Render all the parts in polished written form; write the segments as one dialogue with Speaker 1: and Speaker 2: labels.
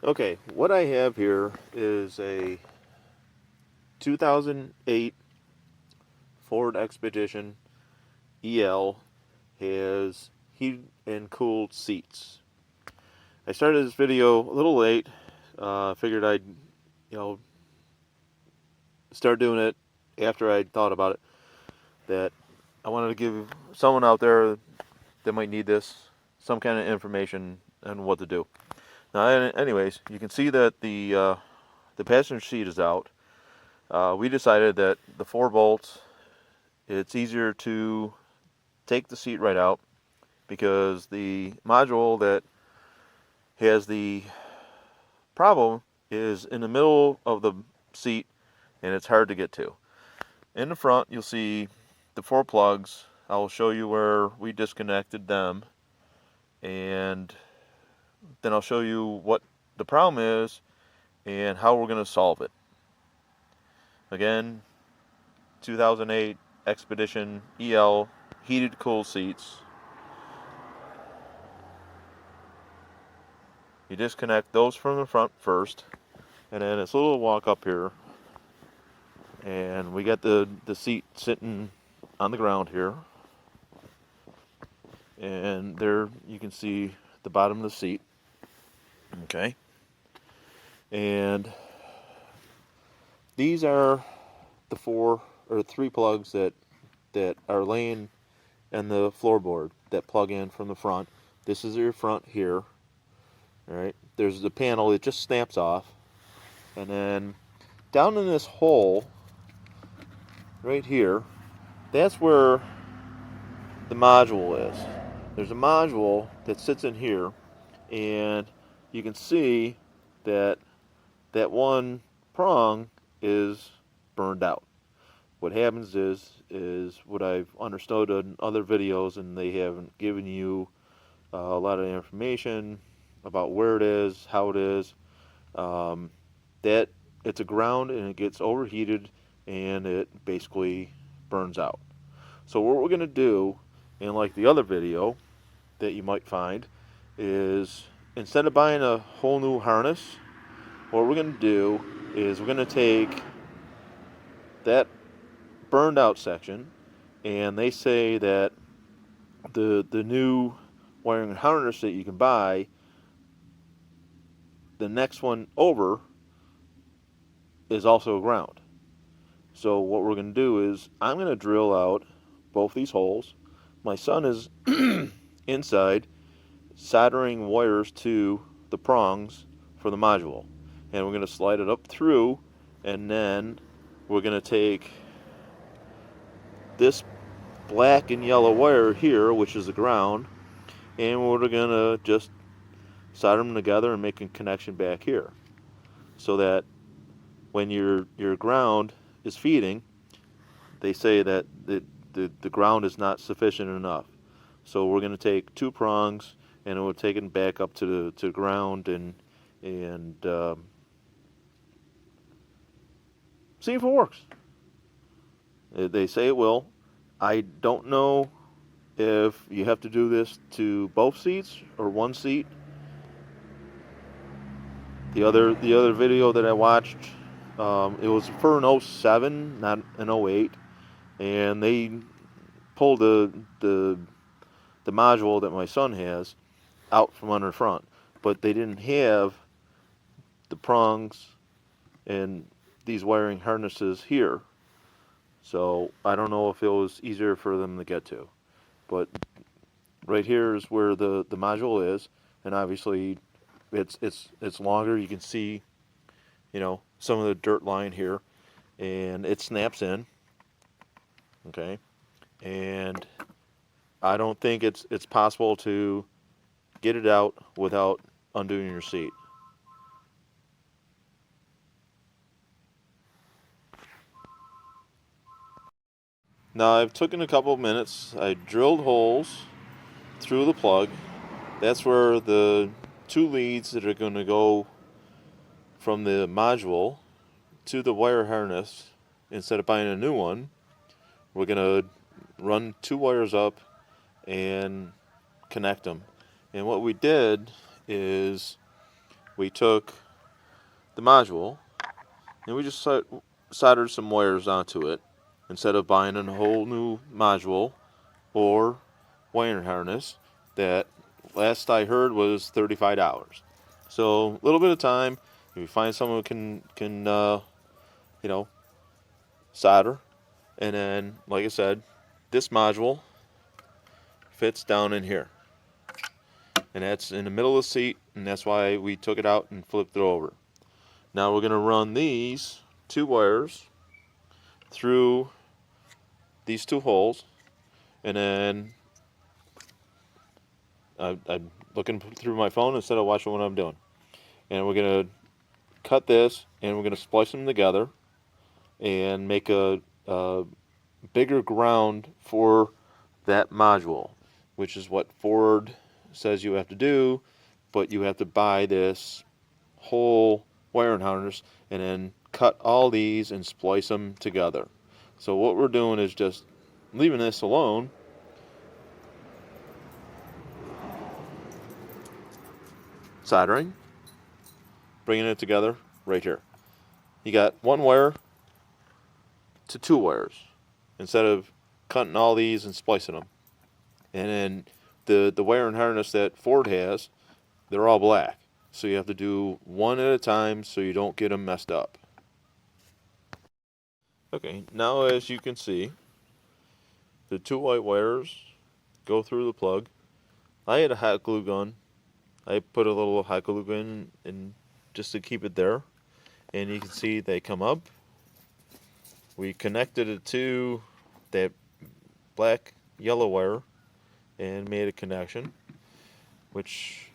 Speaker 1: Okay, what I have here is a 2008 Ford Expedition EL. Has heated and cooled seats. I started this video a little late. Figured I'd, you know, start doing it after I thought about it. That I wanted to give someone out there that might need this some kind of information on what to do. Now, anyways, you can see that the passenger seat is out. We decided that the 4 bolts, it's easier to take the seat right out because the module that has the problem is in the middle of the seat and it's hard to get to. In the front, you'll see the 4 plugs. I will show you where we disconnected them, and then I'll show you what the problem is and how we're going to solve it. Again, 2008 Expedition EL heated cool seats. You disconnect those from the front first, and then it's a little walk up here, and we got the seat sitting on the ground here, and there you can see the bottom of the seat. Okay, and these are the 3 plugs that are laying in the floorboard that plug in from the front. This is your front here. All right, there's the panel, it just snaps off, and then down in this hole right here, that's where the module is. There's a module that sits in here, and you can see that that one prong is burned out. What happens is what I've understood in other videos, and they haven't given you a lot of information about where it is, how it is. That it's a ground and it gets overheated and it basically burns out. So what we're going to do, in like the other video that you might find, is instead of buying a whole new harness, what we're going to do is we're going to take that burned out section, and they say that the new wiring harness that you can buy, the next one over is also ground. So what we're going to do is I'm going to drill out both these holes. My son is inside soldering wires to the prongs for the module, and we're going to slide it up through, and then we're going to take this black and yellow wire here, which is the ground, and we're going to just solder them together and make a connection back here, so that when your ground is feeding, they say that the ground is not sufficient enough. So we're going to take 2 prongs and we'll take it back up to the ground and see if it works. They say it will. I don't know if you have to do this to both seats or one seat. The other video that I watched, it was for an 07, not an 08, and they pulled the module that my son has out from under the front, but they didn't have the prongs and these wiring harnesses here. So I don't know if it was easier for them to get to, but right here is where the module is, and obviously it's longer. You can see, some of the dirt line here, and it snaps in. Okay, and I don't think it's possible to get it out without undoing your seat. Now I've taken a couple of minutes. I drilled holes through the plug. That's where the 2 leads that are going to go from the module to the wire harness. Instead of buying a new one, we're going to run 2 wires up and connect them. And what we did is we took the module and we just soldered some wires onto it instead of buying a whole new module or wiring harness that last I heard was $35. So a little bit of time. If you find someone who can solder, and then like I said, this module fits down in here, and that's in the middle of the seat, and that's why we took it out and flipped it over. Now we're going to run these 2 wires through these 2 holes, and then I'm looking through my phone instead of watching what I'm doing. And we're going to cut this, and we're going to splice them together and make a bigger ground for that module, which is what Ford says you have to do, but you have to buy this whole wiring harness and then cut all these and splice them together. So what we're doing is just leaving this alone, soldering, bringing it together right here. You got 1 wire to 2 wires instead of cutting all these and splicing them. And then the wiring harness that Ford has, they're all black. So you have to do one at a time so you don't get them messed up. Okay, now as you can see, the 2 white wires go through the plug. I had a hot glue gun. I put a little hot glue gun in just to keep it there. And you can see they come up. We connected it to that black yellow wire and made a connection, which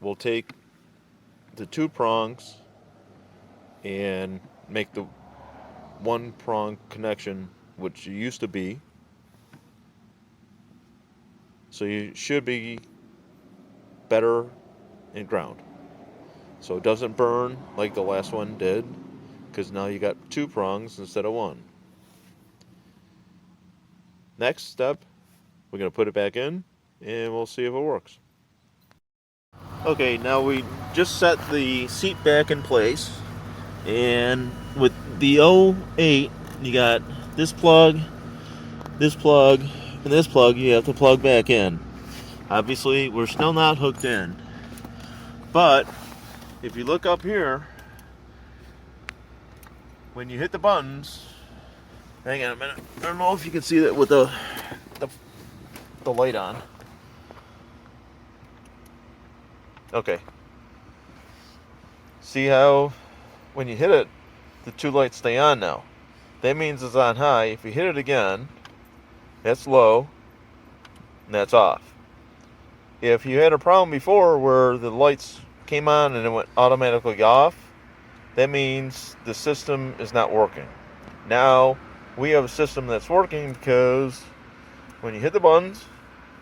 Speaker 1: will take the 2 prongs and make the 1 prong connection, which it used to be. So you should be better in ground, so it doesn't burn like the last one did, because now you got 2 prongs instead of 1. Next step, we're going to put it back in and we'll see if it works. Okay, now we just set the seat back in place, and with the 08 you got this plug, and this plug you have to plug back in. Obviously we're still not hooked in, but if you look up here, when you hit the buttons, hang on a minute, I don't know if you can see that with the light on. Okay. See how when you hit it, the 2 lights stay on now. That means it's on high. If you hit it again, that's low, and that's off. If you had a problem before where the lights came on and it went automatically off, that means the system is not working. Now we have a system that's working, because when you hit the buttons,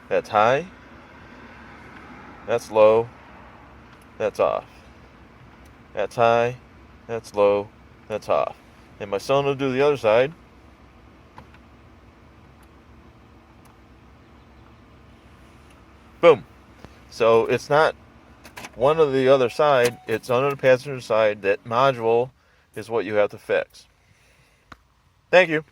Speaker 1: that's high, that's low, that's off. That's high, that's low, that's off. And my son will do the other side. Boom. So it's not one or the other side, it's on the passenger side. That module is what you have to fix. Thank you.